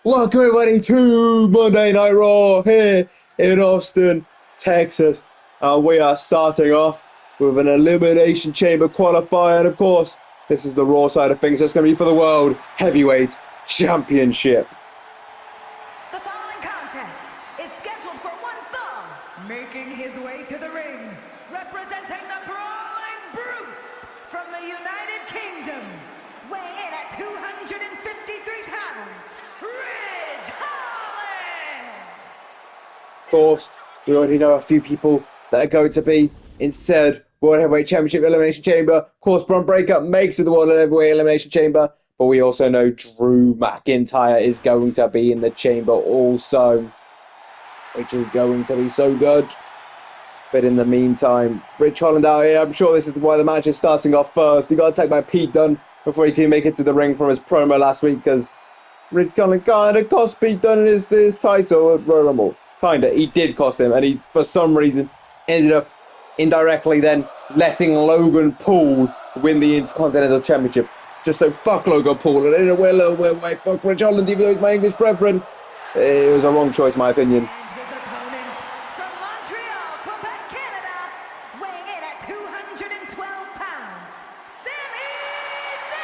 Welcome everybody to Monday Night Raw here in Austin, Texas. We are starting off with an Elimination Chamber qualifier, and of course, this is the Raw side of things, so it's going to be for the World Heavyweight Championship. The following contest is scheduled for one fall, making his way to the ring, representing the Brawling Brutes from the United Kingdom, weighing in at 253 pounds, Holland! Of course, we already know a few people that are going to be in said World Heavyweight Championship Elimination Chamber. Of course, Braun Breakup makes it the World Heavyweight Elimination Chamber, but we also know Drew McIntyre is going to be in the chamber also, which is going to be so good. But in the meantime, Rich Holland out here. I'm sure this is why the match is starting off first. He got attacked by Pete Dunne before he can make it to the ring from his promo last week, because Rich Holland kind of cost Pete Dunne his title at Royal Rumble. Kinda. He did cost him, and he, for some reason, ended up indirectly then letting Logan Paul win the Intercontinental Championship. Just so fuck Logan Paul, and in a way, fuck Rich Holland, even though he's my English brethren. It was a wrong choice, in my opinion. And his opponent from Montreal, Quebec, Canada, weighing in at 212 pounds, Sami Zayn!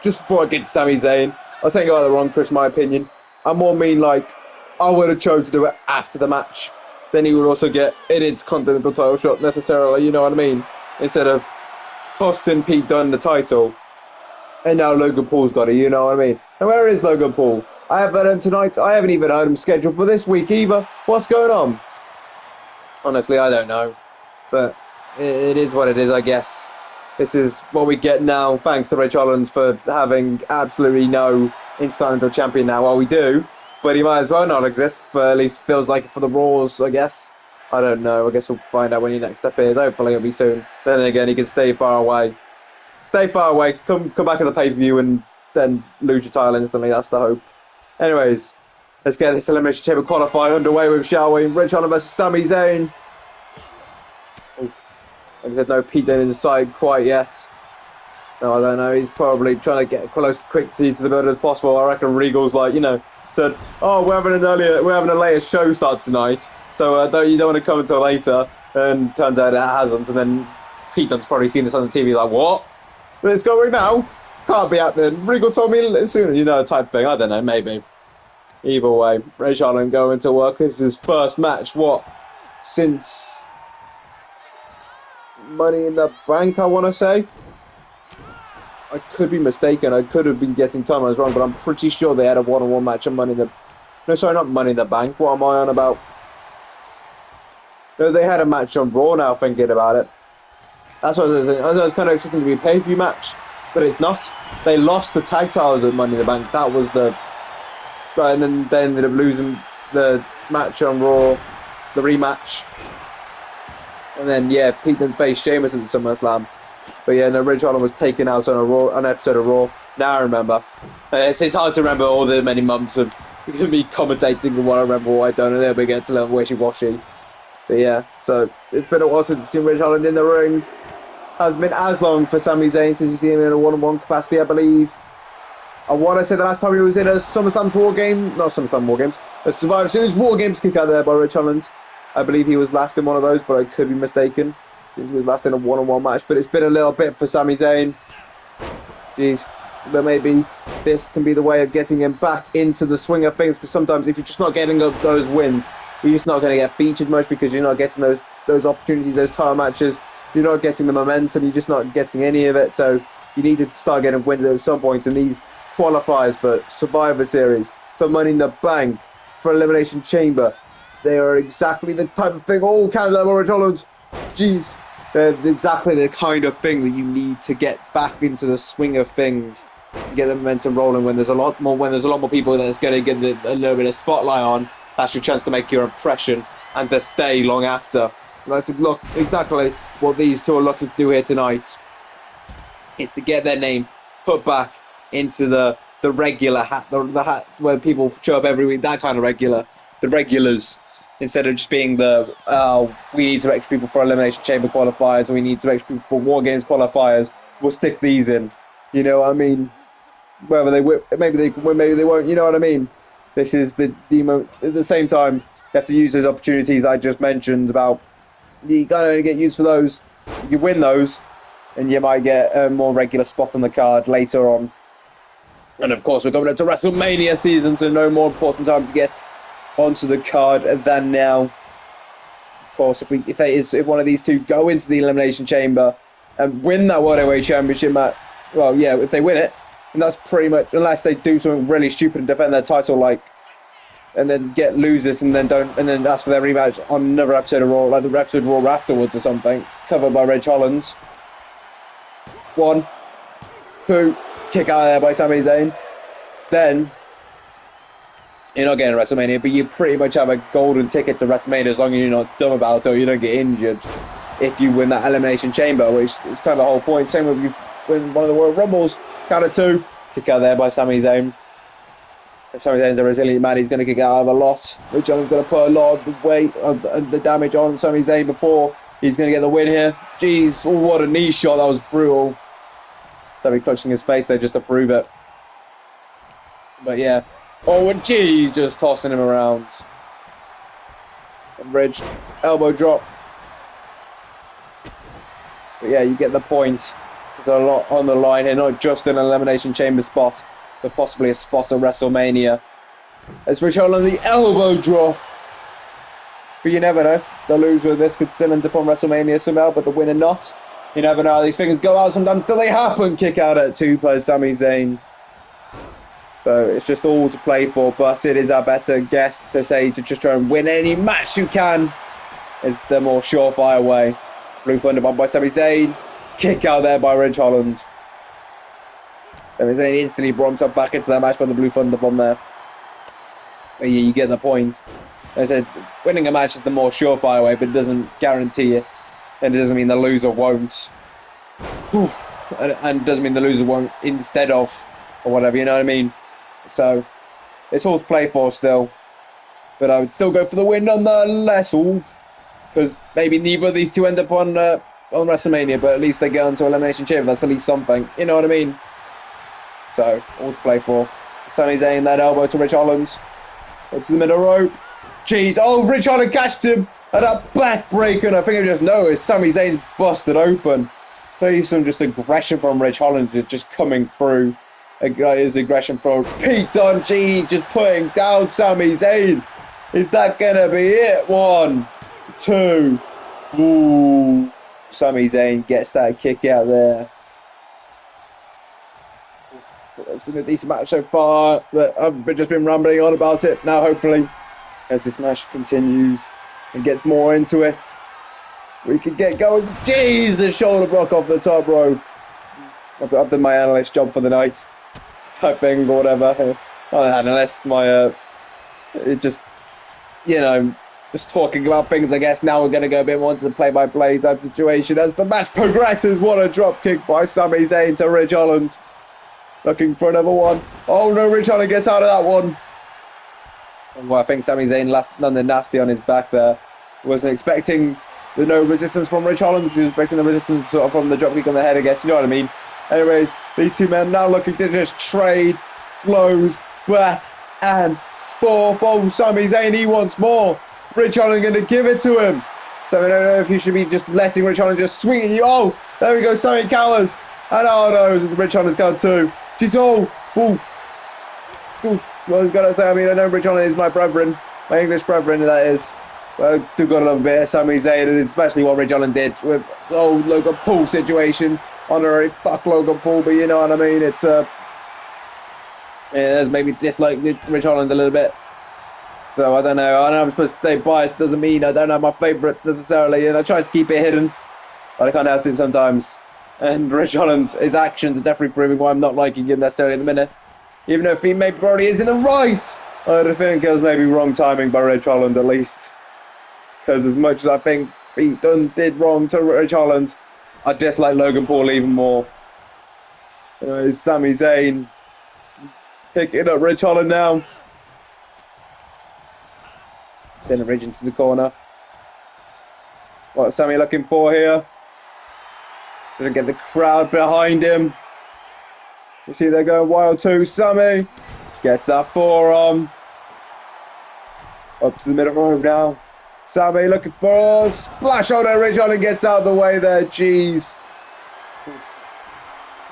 Just before I get to Sami Zayn, I was saying I got the wrong choice, in my opinion. I more mean like, I would have chose to do it after the match. Then he would also get an Intercontinental title shot necessarily, you know what I mean? Instead of costing Pete Dunne the title, and now Logan Paul's got it, you know what I mean? And where is Logan Paul? I haven't heard him tonight. I haven't even heard him scheduled for this week either. What's going on? Honestly, I don't know. But it is what it is, I guess. This is what we get now, thanks to Rich Holland for having absolutely no Intercontinental Champion now. Well, we do, but he might as well not exist, for at least feels like it for the Raws, I guess. I don't know. I guess we'll find out when he next appears. Hopefully it'll be soon. Then again, he can stay far away. Stay far away. Come back at the pay-per-view and then lose your title instantly. That's the hope. Anyways, let's get this Elimination Chamber qualifier underway with, shall we? Rich Holland versus Sami Zayn. Oof. Like I said, no Pete Dunne inside quite yet. No, I don't know. He's probably trying to get close quickly to the build as possible. I reckon Regal's like, you know, said, "Oh, we're having a later show start tonight, so you don't want to come until later." And turns out it hasn't. And then Pete Dunne's probably seen this on the TV, like, "What? It's going now? Can't be happening. Regal told me sooner, you know," type thing. I don't know, maybe. Either way, Rich Holland going to work. This is his first match, since Money in the Bank, I want to say. I could be mistaken. I could have been getting timelines wrong, but I'm pretty sure they had a one-on-one match on Money in the... No, sorry, not Money in the Bank. What am I on about? No, they had a match on Raw now, thinking about it. That's what I was saying. I was kind of expecting to be a pay-per-view match, but it's not. They lost the tag titles at Money in the Bank. That was the... Right, and then they ended up losing the match on Raw, the rematch. And then, yeah, Pete Dunne faced Sheamus at SummerSlam. But yeah, no, Rich Holland was taken out on an episode of Raw. Now I remember. It's hard to remember all the many months of me commentating and what I remember, what I don't, and then we get to a little wishy-washy. But yeah, so it's been a while since we've seen Rich Holland in the ring. Hasn't been as long for Sami Zayn since we've seen him in a one-on-one capacity, I believe. I want to say the last time he was in a SummerSlam War Game, not SummerSlam War Games, a Survivor Series War Games kick out there by Rich Holland. I believe he was last in one of those, but I could be mistaken. Since he was last in a one-on-one match, but it's been a little bit for Sami Zayn. Jeez, but maybe this can be the way of getting him back into the swing of things, because sometimes if you're just not getting those wins, you're just not going to get featured much, because you're not getting those opportunities, those title matches. You're not getting the momentum, you're just not getting any of it, so you need to start getting wins at some point, and these qualifiers for Survivor Series, for Money in the Bank, for Elimination Chamber, they are exactly the type of thing all Canada or Rich Holland. Jeez, they're exactly the kind of thing that you need to get back into the swing of things, get the momentum rolling. When there's a lot more people that's going to get a little bit of spotlight on, that's your chance to make your impression and to stay long after. And I said, look, exactly what these two are looking to do here tonight is to get their name put back into the regular hat, the hat where people show up every week. That kind of the regulars. Instead of just being we need some extra people for Elimination Chamber qualifiers, or we need some extra people for War Games qualifiers, we'll stick these in. You know what I mean? Whether maybe they won't. You know what I mean? This is the demo. At the same time, you have to use those opportunities I just mentioned about. You can't only get used for those. You win those, and you might get a more regular spot on the card later on. And of course, we're coming up to WrestleMania season, so no more important time to get onto the card than now. Of course, if one of these two go into the Elimination Chamber and win that World Heavyweight Championship match, well, yeah, if they win it, and that's pretty much, unless they do something really stupid and defend their title, like, and then get losers and then ask for their rematch on another episode of Raw, like the episode of Raw afterwards or something, covered by Reg Holland. 1, 2, kick out of there by Sami Zayn. Then you're not getting WrestleMania, but you pretty much have a golden ticket to WrestleMania as long as you're not dumb about it or you don't get injured if you win that Elimination Chamber, which is kind of the whole point. Same with you win one of the Royal Rumbles. Count of 2, kick out there by Sami Zayn. Sami Zayn's a resilient man. He's going to kick out of a lot. Rich Holland's going to put a lot of the weight and the damage on Sami Zayn before he's going to get the win here. Jeez, oh, what a knee shot. That was brutal. Sami clutching his face there just to prove it. But yeah. Oh, and geez, just tossing him around. And Ridge, elbow drop. But yeah, you get the point. There's a lot on the line here, not just an Elimination Chamber spot, but possibly a spot at WrestleMania. As Rich Holland the elbow drop. But you never know. The loser of this could still end up on WrestleMania somehow, but the winner not. You never know how these things go out sometimes. Do they happen? Kick out at 2 by Sami Zayn. So it's just all to play for, but it is our better guess to say to just try and win any match you can is the more surefire way. Blue Thunder Bomb by Sami Zayn. Kick out there by Rich Holland. Sami Zayn instantly brought himself back into that match by the Blue Thunder Bomb there. But yeah, you get the point. As I said, winning a match is the more surefire way, but it doesn't guarantee it. And it doesn't mean the loser won't. And it doesn't mean the loser won't instead of, or whatever, you know what I mean? So, it's all to play for still. But I would still go for the win nonetheless. Because maybe neither of these two end up on WrestleMania, but at least they get onto Elimination Chamber. That's at least something. You know what I mean? So, all to play for. Sami Zayn, that elbow to Rich Holland. Up to the middle rope. Jeez. Oh, Rich Holland catched him. And that backbreaker. And I think I just noticed Sami Zayn's busted open. Clearly some just aggression from Rich Holland just coming through. His aggression from Pete Dunne. Jeez, just putting down Sami Zayn. Is that going to be it? 1, 2. Ooh. Sami Zayn gets that kick out there. It's been a decent match so far, but I've just been rambling on about it. Now, hopefully, as this match continues and gets more into it, we can get going. Jeez, the shoulder block off the top rope. I've done my analyst job for the night, type thing or whatever. Not an analyst, it just, you know, just talking about things. I guess now we're going to go a bit more into the play-by-play type situation as the match progresses. What a drop kick by Sami Zayn to Rich Holland. Looking for another one. Oh no, Rich Holland gets out of that one. Well, I think Sami Zayn landed nasty on his back there. Wasn't expecting no resistance from Rich Holland. He was expecting the resistance sort of from the dropkick on the head, I guess. You know what I mean? Anyways, these two men now looking to just trade blows back and forth. Oh, Sami Zayn, he wants more. Rich Holland going to give it to him. So I don't know if you should be just letting Rich Holland just swing at you. Oh, there we go. Sami counters. And oh no, Rich Holland's count too. She's all. Oof. Oof. Well, I've got to say, I mean, I know Rich Holland is my brethren. My English brethren, that is. Well, I do got to love a bit of Sami Zayn, and especially what Rich Holland did with the old Logan Paul situation. Honorary fuck Logan Paul, but you know what I mean? It's, yeah, there's maybe dislike Rich Holland a little bit. So I don't know. I know I'm supposed to say biased, doesn't mean I don't have my favourite necessarily, and I try to keep it hidden. But I can't help it sometimes. And Rich Holland, his actions are definitely proving why I'm not liking him necessarily at the minute. Even though he maybe probably is in the right. I think it was maybe wrong timing by Rich Holland at least. Because as much as I think Pete Dunne did wrong to Rich Holland, I dislike Logan Paul even more. Anyways, Sami Zayn picking up Rich Holland now. Sending Rich into the corner. What's Sami looking for here? Gonna get the crowd behind him. You see they're going wild too. Sami gets that forearm. Up to the middle row now. Sami looking for a splash on there. Rich Holland gets out of the way there. Jeez.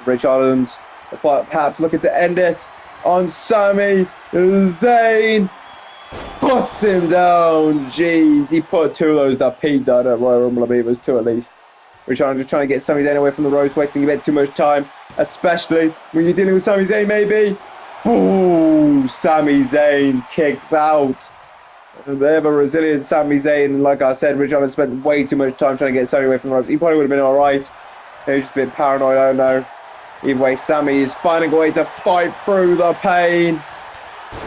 Rich Holland perhaps looking to end it on Sami. Zayn puts him down. Jeez. He put 2 of those that Pete done at Royal Rumble. I believe it was 2 at least. Rich Holland just trying to get Sami Zayn away from the ropes, wasting a bit too much time. Especially when you're dealing with Sami Zayn, maybe. Boom! Sami Zayn kicks out. The ever resilient Sami Zayn. Like I said, Rich Holland spent way too much time trying to get Sami away from the ropes. He probably would have been alright. He was just a bit paranoid, I don't know. Either way, Sami is finding a way to fight through the pain.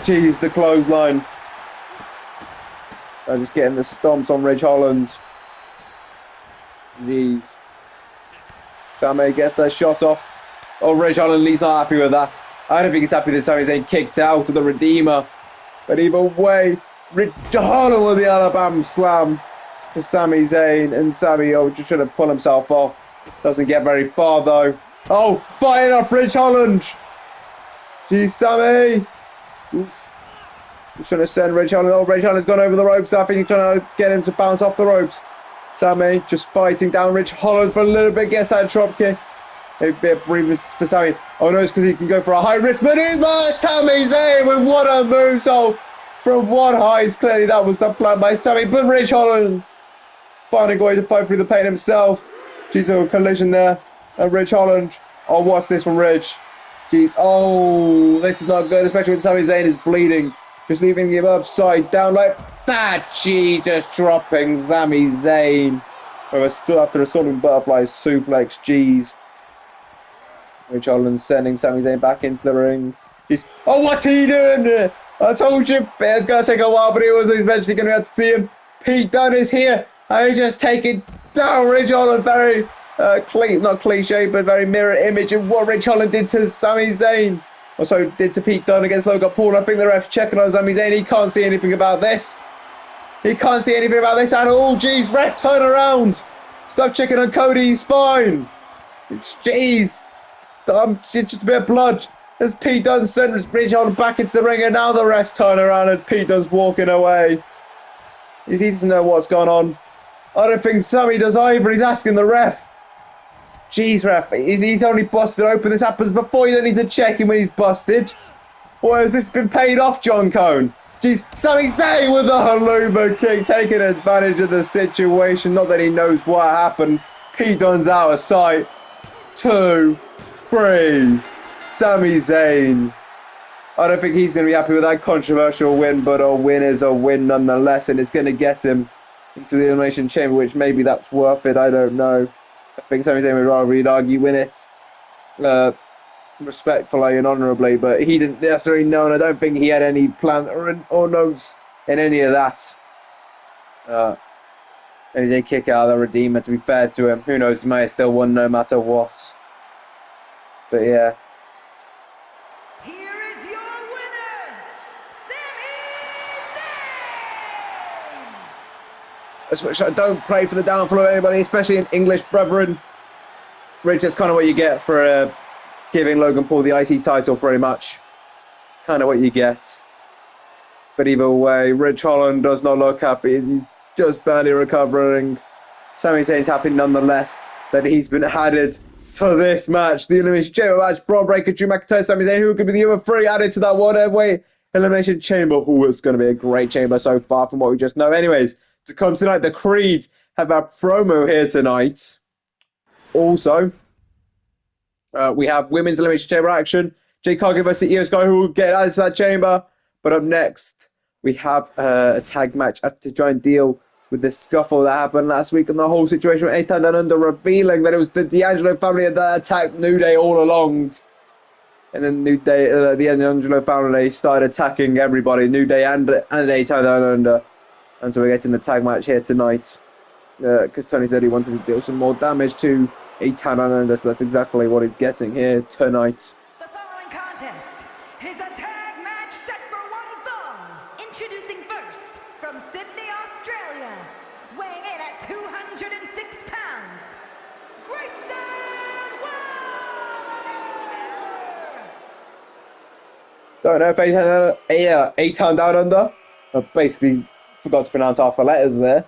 Jeez, the clothesline. I'm just getting the stomps on Rich Holland. Jeez. Sami gets their shot off. Oh, Rich Holland, he's not happy with that. I don't think he's happy that Sami Zayn kicked out of the Redeemer. But either way, Rich Holland with the Alabama slam to Sami Zayn. And Sami just trying to pull himself off. Doesn't get very far though. Oh, fighting off Rich Holland. Jeez, Sami. He's trying to send Rich Holland. Oh, Rich Holland's gone over the ropes. I think he's trying to get him to bounce off the ropes. Sami just fighting down Rich Holland for a little bit. Gets that drop kick. A bit of breathers for Sami. Oh no, it's because he can go for a high risk. But he's Sami Zayn with what a move. So from what height, clearly that was the plan by Sami. But Rich Holland finding a way to fight through the pain himself. Jeez, a collision there. And Rich Holland. Oh, what's this from Rich? Jeez. Oh, this is not good, especially when Sami Zayn is bleeding. Just leaving him upside down like that. Gee, just dropping Sami Zayn. Still after a Southern Butterfly suplex. Jeez. Rich Holland sending Sami Zayn back into the ring. Jeez. Oh, what's he doing? I told you, it's going to take a while, but he was eventually going to have to see him. Pete Dunne is here. And he just taking down Rich Holland. Very, not cliche, but very mirror image of what Rich Holland did to Sami Zayn. Also did to Pete Dunne against Logan Paul. I think the ref's checking on Sami Zayn. He can't see anything about this. He can't see anything about this at all. Jeez, ref, turn around. Stop checking on Cody. He's fine. Jeez. It's just a bit of blood. As Pete Dunne sent Rich Holland back into the ring, and now the refs turn around as Pete Dunne's walking away. He doesn't know what's going on. I don't think Sami does either. He's asking the ref. Jeez, ref, he's only busted open. This happens before. You don't need to check him when he's busted. Or has this been paid off, John Cone? Jeez, Sami Zayn with a haluva kick, taking advantage of the situation. Not that he knows what happened. Pete Dunne's out of sight. 2, 3, Sami Zayn. I don't think he's going to be happy with that controversial win, but a win is a win nonetheless, and it's going to get him into the Elimination Chamber, which maybe that's worth it. I don't know. I think Sami Zayn would rather argue win it respectfully and honourably, but he didn't necessarily know, and I don't think he had any plan or notes in any of that. And he did kick out of the Redeemer, to be fair to him. Who knows, he might have still won no matter what. But yeah. Here is your winner, Sami Zayn! I don't pray for the downfall of anybody, especially in English brethren. Rich, that's kind of what you get for giving Logan Paul the IC title, pretty much. It's kind of what you get. But either way, Rich Holland does not look happy. He's just barely recovering. Sami Zayn's happy nonetheless that he's been added to this match. The Elimination Chamber match. Brawl Breaker, Drew McIntyre, Sami Zayn, who could be the other 3 added to that World Heavyweight Elimination Chamber. Who is going to be a great chamber so far from what we just know. Anyways, to come tonight, the Creed have a promo here tonight. Also, we have Women's Elimination Chamber action. Jay Cargill versus Io Sky, who will get added to that chamber. But up next, we have a tag match to try and deal with the scuffle that happened last week and the whole situation with Eitan Down Under revealing that it was the Angelo family that attacked New Day all along. And then New Day, the Angelo family started attacking everybody, New Day and Eitan Down Under. And so we're getting the tag match here tonight. Because Tony said he wanted to deal some more damage to Eitan Down Under, so that's exactly what he's getting here tonight. The following contest is a tag match set for one fall. Introducing first, from Sydney, Australia, weighing in at 206 pounds, Grayson! Don't know if A-Town Down Under. I basically forgot to pronounce half the letters there.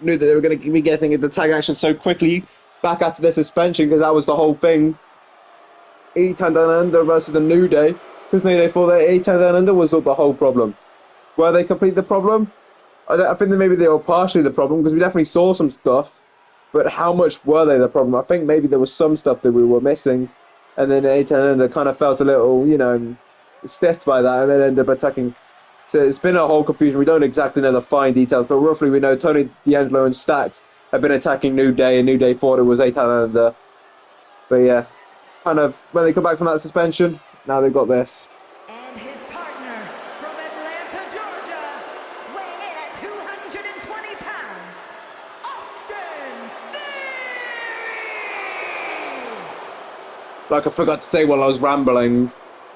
Knew that they were going to be getting into tag action so quickly back after their suspension, because that was the whole thing. A-Town Down Under versus the New Day, because New Day thought that A-Town Down Under was the whole problem. Were they completely the problem? I think that maybe they were partially the problem, because we definitely saw some stuff, but how much were they the problem? I think maybe there was some stuff that we were missing, and then A-Town Down Under kind of felt a little, stiffed by that, and then ended up attacking. So it's been a whole confusion. We don't exactly know the fine details, but roughly we know Tony D'Angelo and Stacks have been attacking New Day, and New Day thought it was A-Town Down Under. But yeah, kind of when they come back from that suspension, now they've got this. And his partner from Atlanta, Georgia, weighing in at 220 pounds, Austin Theory! Like I forgot to say while I was rambling,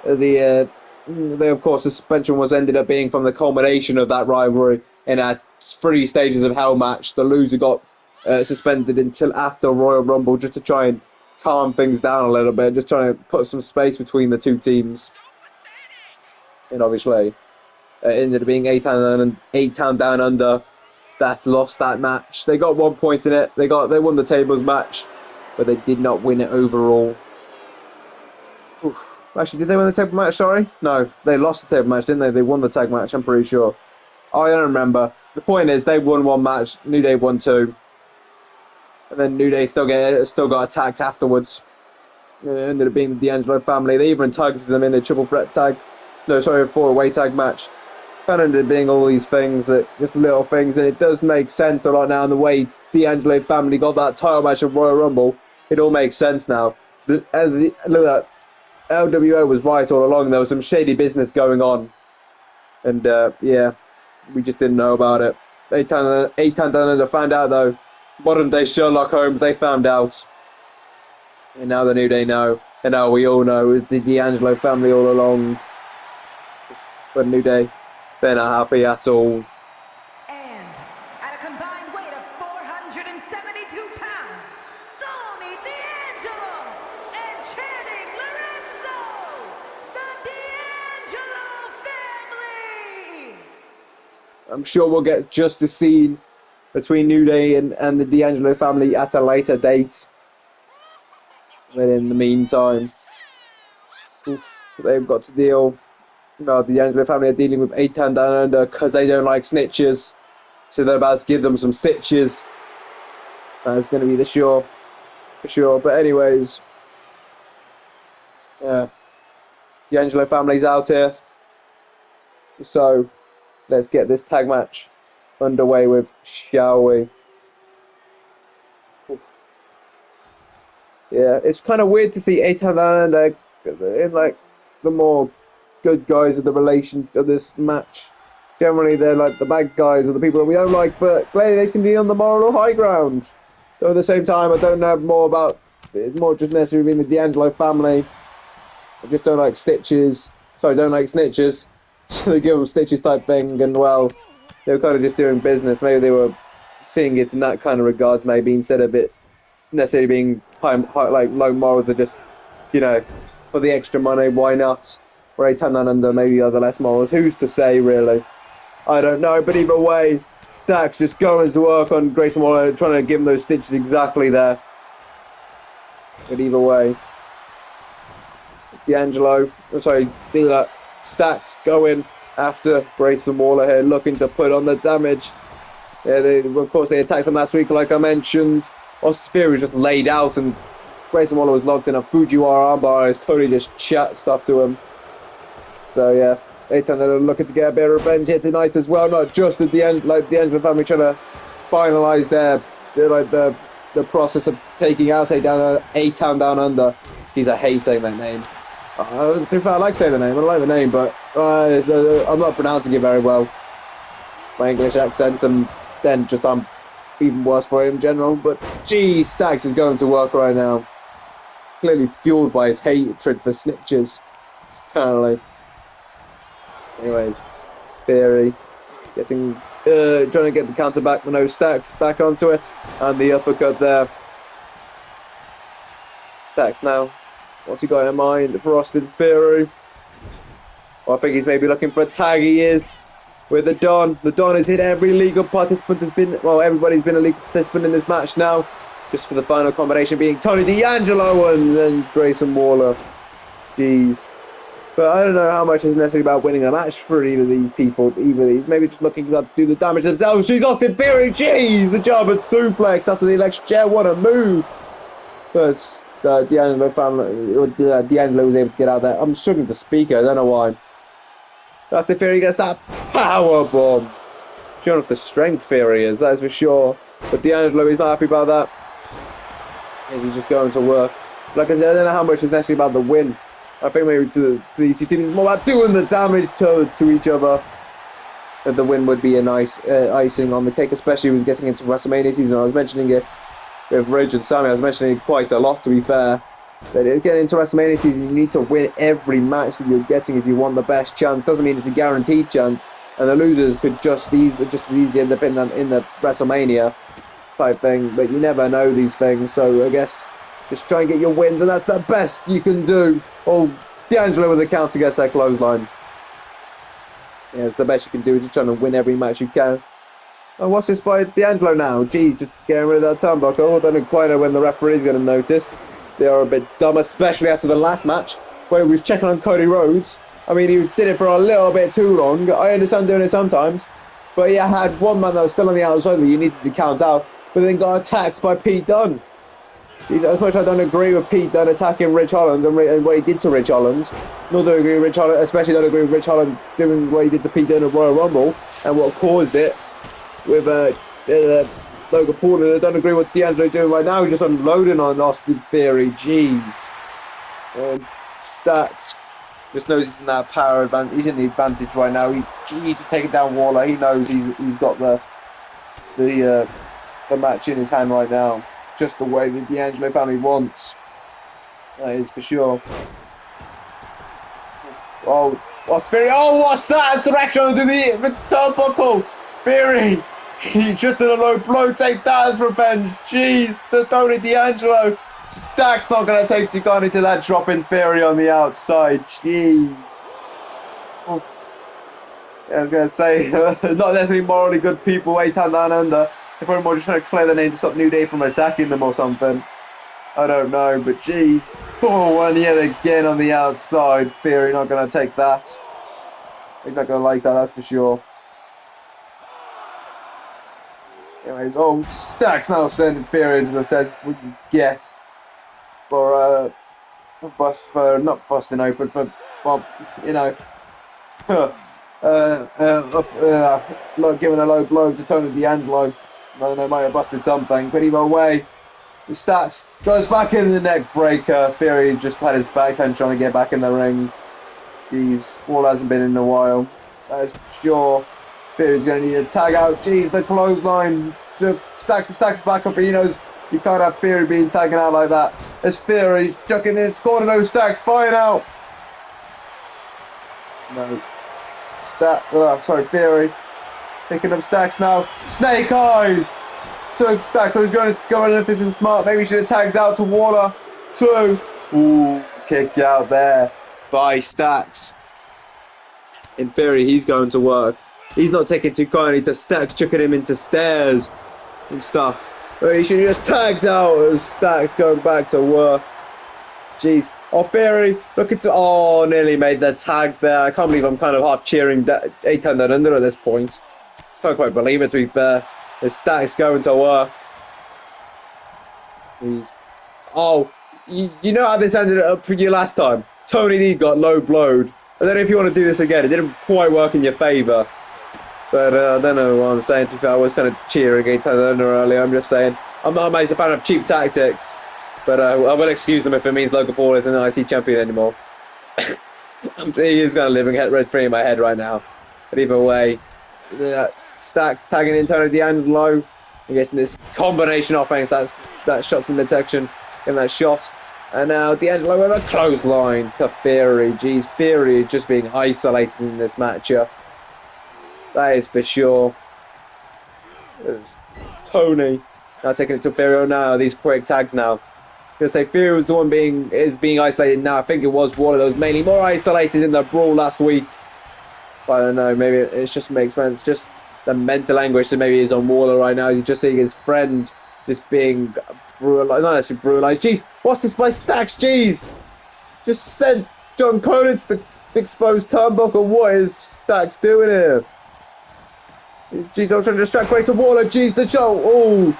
of course, the suspension ended up being from the culmination of that rivalry in a 3 stages of hell match. The loser got suspended until after Royal Rumble, just to try and calm things down a little bit, just trying to put some space between the two teams. And obviously, it ended up being A-Town Down Under that lost that match. They got 1 point in it. They won the tables match, but they did not win it overall. Oof. Actually, did they win the tag match? Sorry? No, they lost the tag match, didn't they? They won the tag match, I'm pretty sure. I don't remember. The point is, they won 1 match, New Day won 2. And then New Day still got attacked afterwards. It ended up being the D'Angelo family. They even targeted them in a triple threat tag. No, sorry, a 4-way tag match. Kind of ended up being all these things, just little things, and it does make sense a lot now in the way D'Angelo family got that title match at Royal Rumble. It all makes sense now. Look at that. LWO was right all along. There was some shady business going on. And, yeah, we just didn't know about it. A-Town Down Under found out, though. Modern day Sherlock Holmes, they found out. And now the New Day know. And now we all know it's the D'Angelo family all along. But New Day, they're not happy at all. And at a combined weight of 472 pounds, Tony D'Angelo and Channing Lorenzo, the D'Angelo family! I'm sure we'll get just a scene between New Day and the D'Angelo family at a later date. But in the meantime, they've got to deal. The D'Angelo family are dealing with A-Town Down Under because they don't like snitches. So they're about to give them some stitches. That's going to be the sure. For sure. But anyways, D'Angelo family's out here. So let's get this tag match underway with, shall we? Oof. Yeah, it's kind of weird to see A-Town Down Under in like the more good guys of the relation of this match. Generally, they're like the bad guys or the people that we don't like, but clearly they seem to be on the moral high ground. Though at the same time, I don't know more about it, more just necessarily being the D'Angelo family. I just don't like stitches. Sorry, don't like snitches. So they give them stitches type thing, and well, they were kind of just doing business. Maybe they were seeing it in that kind of regard, maybe, instead of it necessarily being like low morals. Are just, for the extra money, why not? Or A-Town Down Under, maybe other less morals. Who's to say, really? I don't know, but either way, Stacks just going to work on Grayson Waller, trying to give him those stitches exactly there. But either way, Stacks going after Grayson Waller here, looking to put on the damage. Yeah, of course, they attacked him last week, like I mentioned. Austin Theory was just laid out, and Grayson Waller was locked in a Fujiwara armbar. It's totally just chat stuff to him. So yeah, A-Town Down Under looking to get a bit of revenge here tonight as well. Not just at the end, like the Angelo family trying to finalise the process of taking out A-Town Down Under. Geez, I hate saying that name. To be fair, I like saying the name. I like the name, but I'm not pronouncing it very well. My English accent, and then just I'm even worse for it in general. But geez, Stacks is going to work right now. Clearly fueled by his hatred for snitches. Apparently. Anyways, Theory trying to get the counter back, but no, Stacks back onto it, and the uppercut there. Stacks now. What's he got in mind for Austin Theory? Well, I think he's maybe looking for a tag. He is with the Dunne. The Dunne has hit every legal participant has been. Well, everybody's been a legal participant in this match now. Just for the final combination being Tony D'Angelo and then Grayson Waller. Jeez. But I don't know how much is necessarily about winning a match for either of these people. Maybe just looking to do the damage themselves. She's off in theory. Jeez, the German suplex after the electric chair. What a move! But D'Angelo D'Angelo was able to get out there. I'm struggling to speak. I don't know why. That's the Theory gets that power bomb. Showing off the strength Theory is, that is for sure. But D'Angelo is not happy about that. He's just going to work. Like I said, I don't know how much is necessarily about the win. I think maybe to these two teams, it's more about doing the damage to each other. And the win would be a nice icing on the cake, especially with getting into WrestleMania season. I was mentioning it with Ridge and Sami. I was mentioning it quite a lot, to be fair. But getting into WrestleMania season, you need to win every match that you're getting if you want the best chance. Doesn't mean it's a guaranteed chance, and the losers could just easily end up in the WrestleMania type thing. But you never know these things, so I guess just try and get your wins, and that's the best you can do. Oh, D'Angelo with the counter gets that clothesline. Yeah, it's the best you can do. Just trying to win every match you can. Oh, what's this by D'Angelo now? Geez, just getting rid of that turnbuckle. I don't quite know when the referee's going to notice. They are a bit dumb, especially after the last match where he was checking on Cody Rhodes. I mean, he did it for a little bit too long. I understand doing it sometimes. But he had one man that was still on the outside that you needed to count out, but then got attacked by Pete Dunne. As much as I don't agree with Pete Dunne attacking Rich Holland and what he did to Rich Holland, nor do I agree with Rich Holland, especially don't agree with Rich Holland doing what he did to Pete Dunne at Royal Rumble and what caused it with Logan Paul. And I don't agree with what D'Angelo doing right now. He's just unloading on Austin Theory. Jeez. Stats. Just knows he's in that power advantage. He's in the advantage right now. He's just taking down Waller. He knows he's got the match in his hand right now. Just the way the D'Angelo family wants. That is for sure. Oh, what's Theory? Oh, what's that? It's the ref trying to do the turnbuckle. Theory. He just did a low blow. Take that as revenge. Jeez, the Tony D'Angelo. Stack's not going to take too kindly to that drop in Theory on the outside. Jeez. Oof. Yeah, I was going to say, not necessarily morally good people way down under. They're probably more just trying to clear the name to stop New Day from attacking them or something. I don't know, but jeez. Oh, and yet again on the outside. Theory not going to take that. He's not going to like that, that's for sure. Anyways, oh, Stack's now sending Theory into the stairs. That's what you get. For, not busting open, for, well, you know, giving a low blow to Tony D'Angelo. I don't know, might have busted something, but either way, the Stats goes back in the neck breaker. Theory just had his back turned trying to get back in the ring. Jeez, Wall hasn't been in a while. That is for sure. Theory's going to need a tag out. Jeez, the clothesline. Stacks back up, but he knows you can't have Theory being taken out like that. There's Theory chucking in, scoring those Stacks, flying out. No. Theory. Picking up Stacks now. Snake Eyes! So Stacks, so he's going to go in if this is smart. Maybe he should have tagged out to Waller. 2. Ooh, kick out there by Stacks. In theory, he's going to work. He's not taking too kindly to Stacks chucking him into stairs and stuff. But he should have just tagged out as Stacks going back to work. Jeez. Oh, Theory, look at... Oh, nearly made the tag there. I can't believe I'm kind of half cheering 8-10 down under at this point. Can't quite believe it, to be fair. The Stacks going to work. Jeez. Oh, you know how this ended up for you last time? Tony D got low blowed. I don't know if you want to do this again. It didn't quite work in your favour. But I don't know what I'm saying. To be fair, I was kind of cheering 8-10 under earlier. I'm just saying. I'm not a fan of cheap tactics. But I will excuse them if it means Logan Paul isn't an IC champion anymore. He is kind of living rent-free in my head right now. But either way, Stacks tagging in Tony D'Angelo. I'm guessing this combination offense, that shot from midsection, getting that shot. And now D'Angelo with a clothesline to Theory. Jeez, Theory is just being isolated in this match here. That is for sure. It's Tony now taking it to Theory now. These quick tags now. gonna say Fury was the one being isolated now. I think it was Waller that was mainly more isolated in the brawl last week. But I don't know, maybe it just makes sense. Just the mental anguish that maybe is on Waller right now. He's just seeing his friend just being brutalized. Not actually brutalized. Jeez, what's this by Stacks? Jeez, just sent John Conan to the exposed turnbuckle. What is Stacks doing here? Jeez, I'm trying to distract Grayson Waller. Jeez, the show. Oh,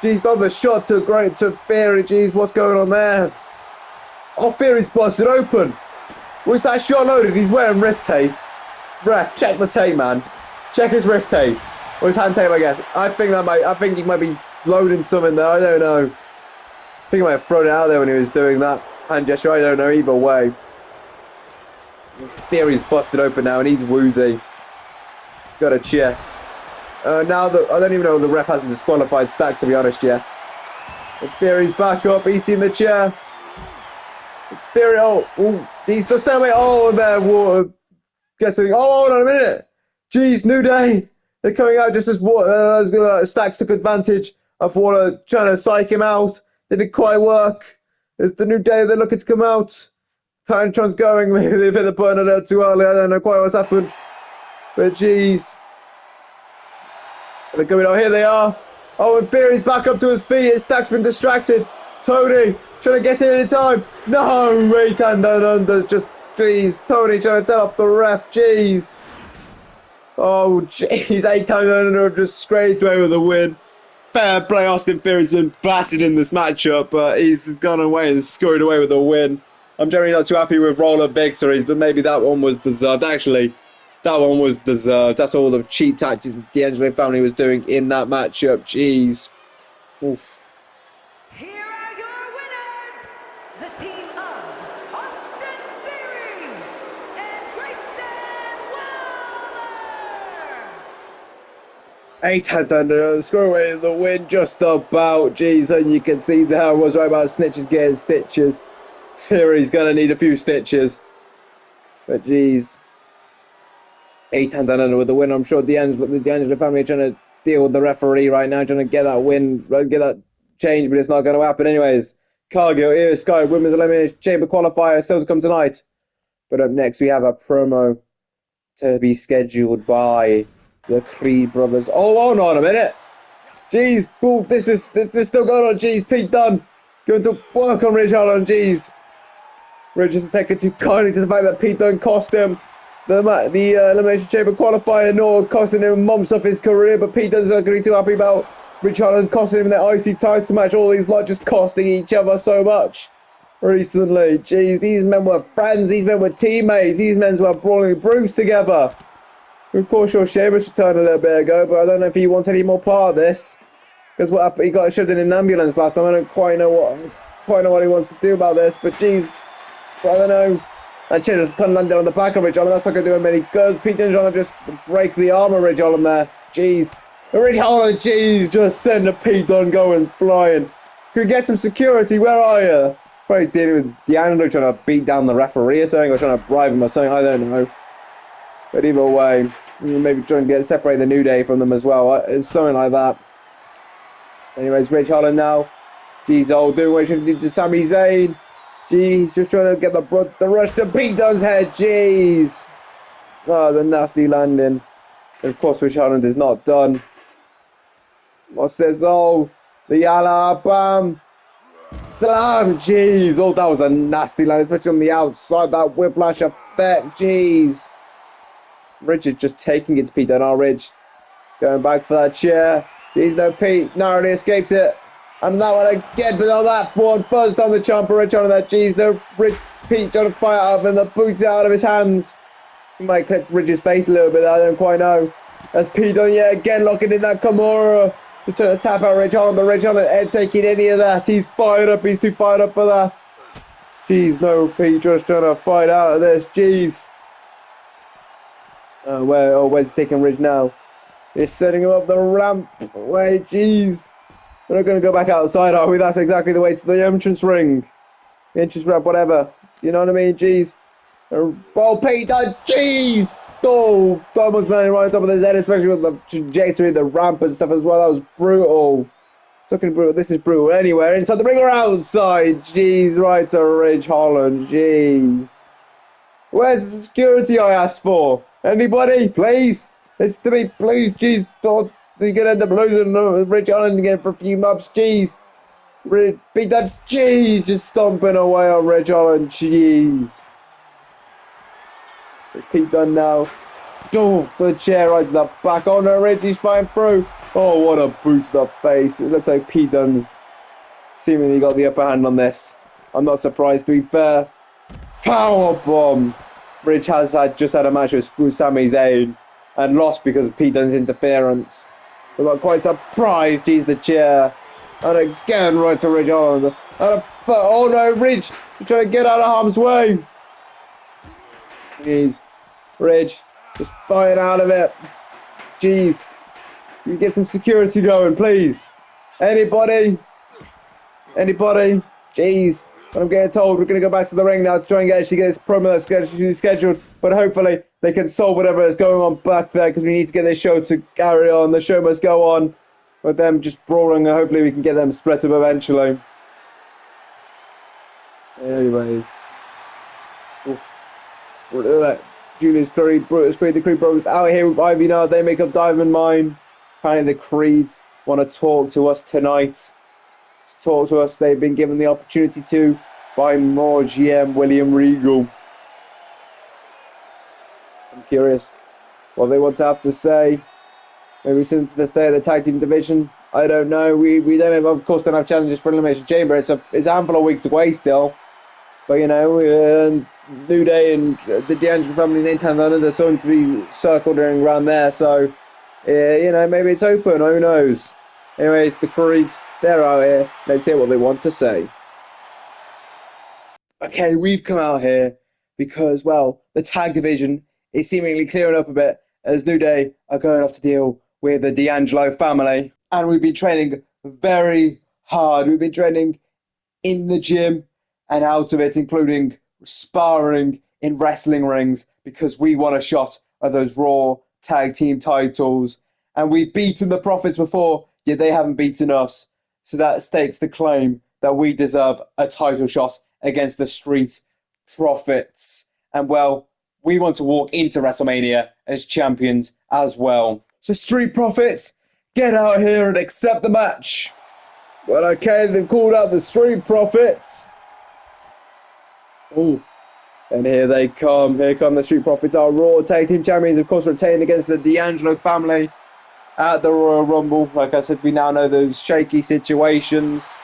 jeez, not the shot to Fury. Jeez, what's going on there? Oh, Fury's busted open. Was that shot loaded? He's wearing wrist tape. Ref, check the tape, man. Check his wrist tape. Or his hand tape, I guess. I think he might be loading something there. I don't know. I think he might have thrown it out there when he was doing that hand gesture. I don't know. Either way. Fury's busted open now and he's woozy. Gotta check. Now that I don't even know if the ref hasn't disqualified Stacks, to be honest, yet. But Fury's back up. He's in the chair. Fury, he's the same way. Oh, there, Water. Guessing. Oh, hold on a minute. Jeez, New Day. They're coming out just as Stacks took advantage of Water trying to psych him out. Didn't quite work. It's the New Day. They're looking to come out. Titantron's going. Maybe they've hit the button a little too early. I don't know quite what's happened. But jeez. They're coming out. Here they are. Oh, and Fury's back up to his feet. His Stack's been distracted. Tony trying to get in time. No, eight hand unders. Just jeez. Tony trying to tell off the ref. Jeez. Oh, jeez. 8 hand under have just scraped away with a win. Fair play. Austin Fury's been blasted in this matchup, but he's gone away and scored away with a win. I'm generally not too happy with roller victories, but maybe that one was deserved. Actually, that one was deserved. That's all the cheap tactics the Angelo family was doing in that matchup. Jeez. Oof. Here are your winners, the team of Austin Theory and Grayson Waller. 8 hand under, score away the win just about. Jeez, and you can see there I was right about Snitches getting stitches. Theory's gonna need a few stitches. But jeez. 8 hand under with the win. I'm sure the Angelo family are trying to deal with the referee right now, trying to get that win, get that change, but it's not going to happen anyways. Cargill, Ear Sky, Women's Elimination Chamber Qualifier still to come tonight. But up next we have a promo to be scheduled by the Creed brothers. Oh, hold on a minute. Jeez, oh, this is still going on. Jeez, Pete Dunne going to work on Ridge Holland. Jeez. Ridge is taking too kindly to the fact that Pete Dunne cost him the Elimination Chamber Qualifier, nor costing him months off his career, but Pete Dunne's not going to be too happy about Ridge Holland costing him that IC title match. All these lot just costing each other so much recently. Jeez, these men were friends, these men were teammates, these men were brawling Bruce together. Of course, your Sheamus returned a little bit ago, but I don't know if he wants any more part of this. Because what happened, he got shoved in an ambulance last time. I don't quite know what he wants to do about this, but jeez, I don't know. And shit just kind of landed on the back of Ridge Holland. That's not going to do him any good. Pete Dunne's trying to just break the arm of Ridge Holland there. Jeez. Ridge Holland, jeez, just send a Pete Dunne going flying. Could we get some security? Where are you? Probably dealing with D'Angelo trying to beat down the referee or something, or trying to bribe him or something. I don't know. But either way, maybe try and separate the New Day from them as well. It's something like that. Anyways, Ridge Holland now. Jeez, doing what he should do to Sami Zayn. Jeez, just trying to get the rush to Pete Dunne's head. Jeez. Oh, the nasty landing. And of course, Ridge Holland is not done. What's this? Oh, the Alabama slam. Jeez. Oh, that was a nasty land, especially on the outside. That whiplash effect. Jeez. Richard just taking it to Pete Dunne. Oh, Ridge going back for that chair. Jeez, no, Pete narrowly escapes it. And that one again, but on that one, first on the champ for Ridge Holland that. Jeez, no, Pete trying to fight up and the boots out of his hands. He might clip Ridge's face a little bit, I don't quite know. That's Pete Dunne yet again, locking in that Kimura. He's trying to tap out Ridge Holland, but Ridge Holland ain't taking any of that. He's fired up, he's too fired up for that. Jeez, no, Pete just trying to fight out of this, jeez. Where's he taking Ridge now? He's setting him up the ramp. Wait, jeez. We're not going to go back outside, are we? That's exactly the way to the entrance ring. The entrance ramp, whatever. You know what I mean? Jeez. Oh, Pete Dunne, jeez! Oh, almost landing right on top of his head, especially with the trajectory, the ramp and stuff as well. That was brutal. Talking brutal. This is brutal. Anywhere inside the ring or outside. Jeez, right to Ridge Holland. Jeez. Where's the security I asked for? Anybody, please? Listen to me, please. Jeez, don't you gonna end up losing Ridge Holland again for a few months. Jeez. Beat that. Jeez, just stomping away on Ridge Holland. Jeez. It's Pete Dunne now. Oh, the chair right to the back. Oh no, Reggie's flying through. Oh, what a boot to the face. It looks like Pete Dunne's seemingly got the upper hand on this. I'm not surprised, to be fair. Powerbomb. Ridge has just had a match with Sami Zayn and lost because of Pete Dunne's interference. I'm not quite surprised. He's the chair. And again, right to Ridge Holland. Oh no, Ridge. He's trying to get out of harm's way. Jeez. Ridge. Just fighting out of it. Jeez. Can you get some security going, please? Anybody? Anybody? Jeez. But I'm getting told we're going to go back to the ring now to try and get this promo that's scheduled. But hopefully they can solve whatever is going on back there because we need to get this show to carry on. The show must go on. With them just brawling and hopefully we can get them split up eventually. Anyways. Look at that. Julius, Creed, Brutus, Creed, the Creed brothers out here with Ivy now. They make up Diamond Mine. Apparently the Creeds want to talk to us tonight. To talk to us, they've been given the opportunity to by more GM William Regal. I'm curious what they want to have to say. Maybe since the state of the tag team division. I don't know. We don't have, of course, don't have challenges for Elimination Chamber. It's a handful of weeks away still. But you know, New Day and the D'Angelo family in Nintendo London are something to be circled around there. So, you know, maybe it's open. Who knows? Anyways, the Creeds, they're out here. Let's hear what they want to say. Okay, we've come out here because, well, the tag division is seemingly clearing up a bit as New Day are going off to deal with the D'Angelo family. And we've been training very hard. We've been training in the gym and out of it, including sparring in wrestling rings because we want a shot at those Raw tag team titles. And we've beaten the Profits before, yet they haven't beaten us. So that stakes the claim that we deserve a title shot against the Street Profits. And well, we want to walk into WrestleMania as champions as well. So Street Profits, get out here and accept the match. Well, okay, they've called out the Street Profits. Oh, and here they come. Here come the Street Profits, our Raw Tag Team Champions, of course, retained against the D'Angelo family at the Royal Rumble. Like I said, we now know those shaky situations.